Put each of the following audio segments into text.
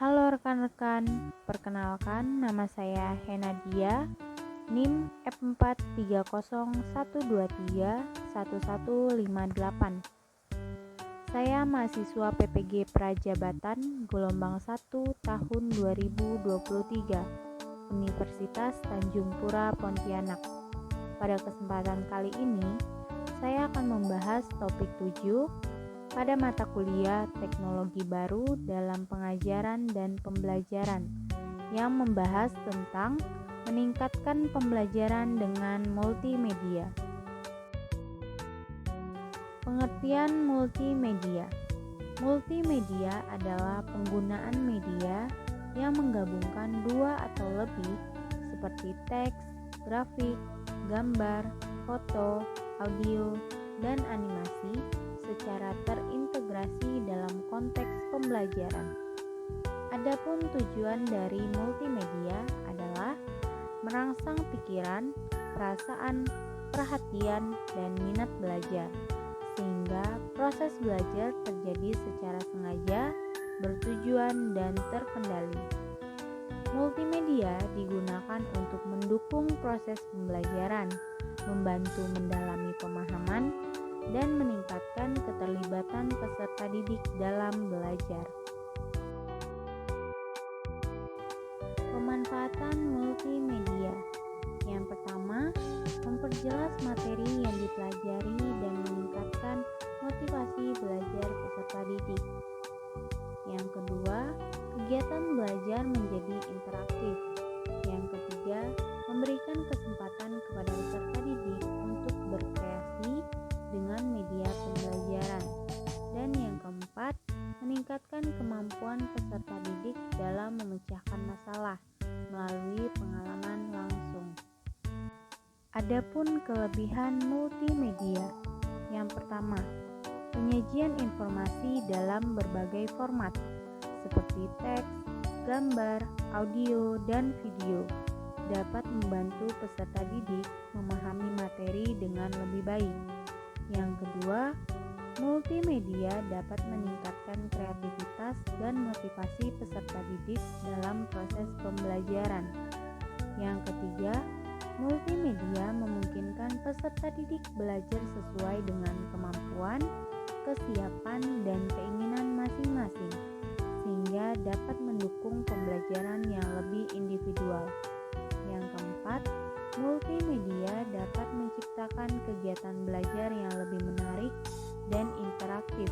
Halo rekan-rekan, perkenalkan nama saya Henadia, NIM F43012311158. Saya mahasiswa PPG Prajabatan gelombang 1 tahun 2023, Universitas Tanjung Pura Pontianak. Pada kesempatan kali ini, saya akan membahas topik 7 pada mata kuliah Teknologi Baru dalam Pengajaran dan Pembelajaran yang membahas tentang meningkatkan pembelajaran dengan multimedia. Pengertian multimedia. Multimedia adalah penggunaan media yang menggabungkan dua atau lebih seperti teks, grafik, gambar, foto, audio, dan animasi secara terintegrasi dalam konteks pembelajaran. Adapun tujuan dari multimedia adalah merangsang pikiran, perasaan, perhatian, dan minat belajar, sehingga proses belajar terjadi secara sengaja, bertujuan, dan terkendali. Multimedia digunakan untuk mendukung proses pembelajaran, membantu mendalami pemahaman, dan meningkatkan keterlibatan peserta didik dalam belajar. Pemanfaatan multimedia. Yang pertama, memperjelas materi yang dipelajari dan meningkatkan motivasi belajar peserta didik. Yang kedua, kegiatan belajar menjadi interaktif. Yang ketiga, memberikan kesempatan kepada peserta didik untuk berkreasi dengan media pembelajaran. Dan yang keempat, meningkatkan kemampuan peserta didik dalam memecahkan masalah melalui pengalaman langsung. Adapun kelebihan multimedia. Yang pertama, penyajian informasi dalam berbagai format seperti teks, gambar, audio, dan video dapat membantu peserta didik memahami materi dengan lebih baik. Yang kedua, multimedia dapat meningkatkan kreativitas dan motivasi peserta didik dalam proses pembelajaran. Yang ketiga, multimedia memungkinkan peserta didik belajar sesuai dengan kemampuan, kesiapan, dan keinginan masing-masing, sehingga dapat mendukung pembelajaran yang lebih individual. Yang keempat, multimedia dapat menciptakan kegiatan belajar yang lebih menarik dan interaktif,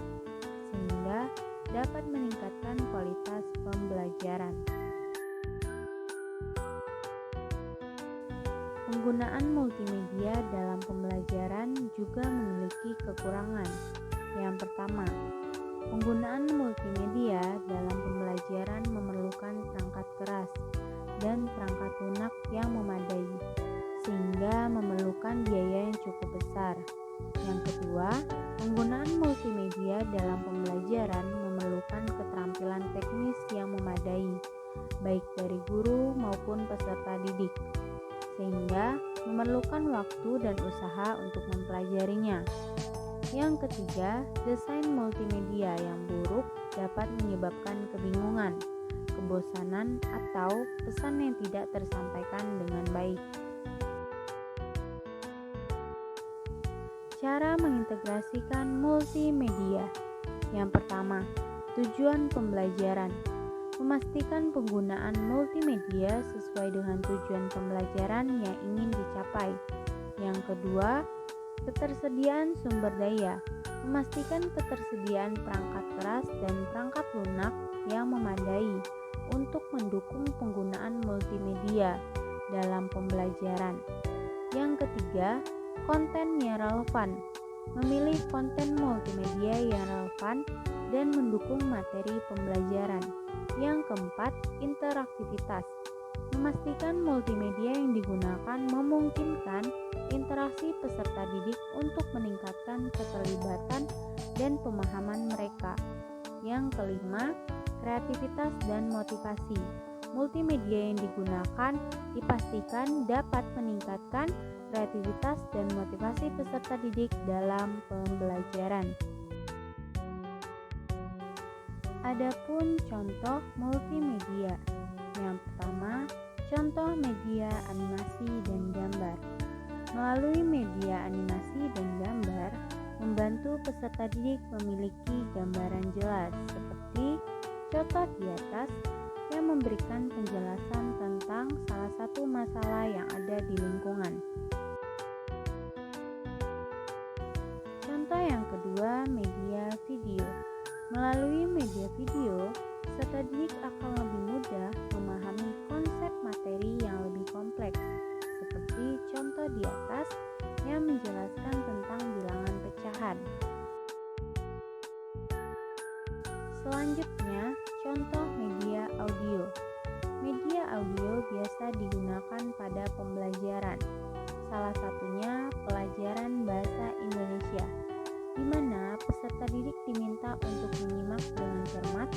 sehingga dapat meningkatkan kualitas pembelajaran. Penggunaan multimedia dalam pembelajaran juga memiliki kekurangan. Yang pertama, penggunaan multimedia dalam pembelajaran memerlukan perangkat keras dan perangkat lunak yang memadai, sehingga memerlukan biaya yang cukup besar. Yang kedua, penggunaan multimedia dalam pembelajaran memerlukan keterampilan teknis yang memadai, baik dari guru maupun peserta didik, sehingga memerlukan waktu dan usaha untuk mempelajarinya. Yang ketiga, desain multimedia yang buruk dapat menyebabkan kebingungan, kebosanan, atau pesan yang tidak tersampaikan dengan baik. Cara mengintegrasikan multimedia. Yang pertama, tujuan pembelajaran. Memastikan penggunaan multimedia sesuai dengan tujuan pembelajaran yang ingin dicapai. Yang kedua, ketersediaan sumber daya. Memastikan ketersediaan perangkat keras dan perangkat lunak yang memadai untuk mendukung penggunaan multimedia dalam pembelajaran. Yang ketiga, konten yang relevan. Memilih konten multimedia yang relevan dan mendukung materi pembelajaran. Yang keempat, interaktivitas. Memastikan multimedia yang digunakan memungkinkan interaksi peserta didik untuk meningkatkan keterlibatan dan pemahaman mereka. Yang kelima, kreativitas dan motivasi. Multimedia yang digunakan dipastikan dapat meningkatkan kreativitas dan motivasi peserta didik dalam pembelajaran. Adapun contoh multimedia. Yang pertama, contoh media animasi dan gambar. Melalui media animasi dan gambar, membantu peserta didik memiliki gambaran jelas seperti contoh di atas yang memberikan penjelasan tentang salah satu masalah yang ada di lingkungan. Contoh yang kedua, media video. Melalui media video, peserta didik akan lebih mudah memahami konsep materi yang lebih kompleks, seperti contoh di atas yang menjelaskan tentang bilangan pecahan. Selanjutnya, contoh media audio. Media audio biasa digunakan pada pembelajaran, salah satunya pelajaran bahasa Indonesia, di mana peserta didik diminta untuk menyimak dengan cermat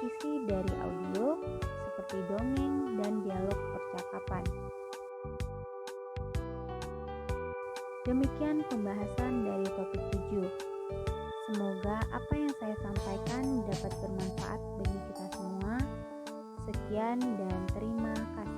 isi dari audio seperti dongeng dan dialog percakapan. Demikian pembahasan dari topik 7. Semoga apa yang saya sampaikan dapat bermanfaat bagi kita semua. Sekian dan terima kasih.